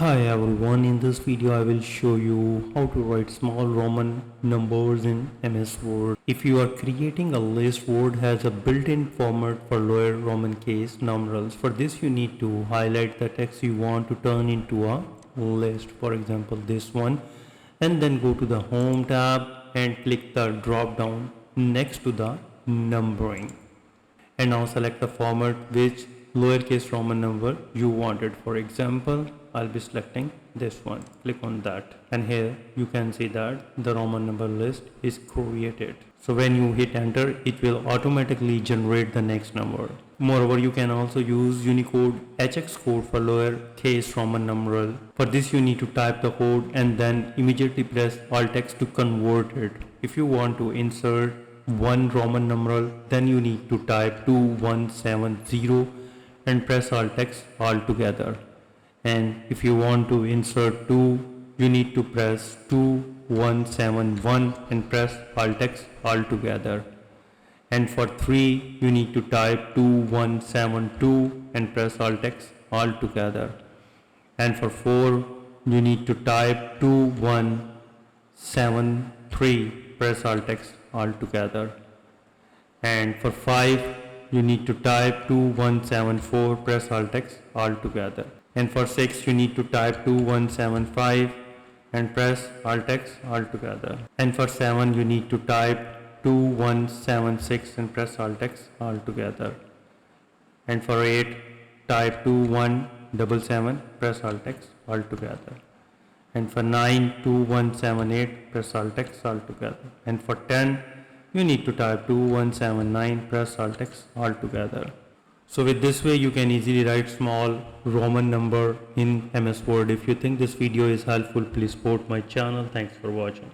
Hi everyone, in this video I will show you how to write small Roman numbers in MS Word. If you are creating a list, Word has a built-in format for lower Roman case numerals. For this you need to highlight the text you want to turn into a list, for example this one, and then go to the Home tab and click the drop down next to the numbering. And now select the format which lowercase Roman number you wanted. For example, I'll be selecting this one. Click on that, and here you can see that the Roman number list is created. So when you hit enter, it will automatically generate the next number. Moreover, you can also use Unicode HX code for lowercase Roman numeral. For this you need to type the code and then immediately press Alt X to convert it. If you want to insert one Roman numeral, then you need to type 2170 and press Alt X all together. And if you want to insert 2, you need to press 2171 and press Alt X all together. And for 3, you need to type 2172 and press Alt X all together. And for 4, you need to type 2173, press Alt X all together. And for 5, you need to type 2174, press Alt X all together. And for 6, you need to type 2175 and press Alt X all together. And for 7, you need to type 2176 and press Alt X all together. And for 8, type 2177, press Alt X all together. And for 9, 2178, press Alt X all together. And for 10, you need to type 2179, press Alt X all together. So with this way you can easily write small Roman number in MS Word. If you think this video is helpful, please support my channel. Thanks for watching.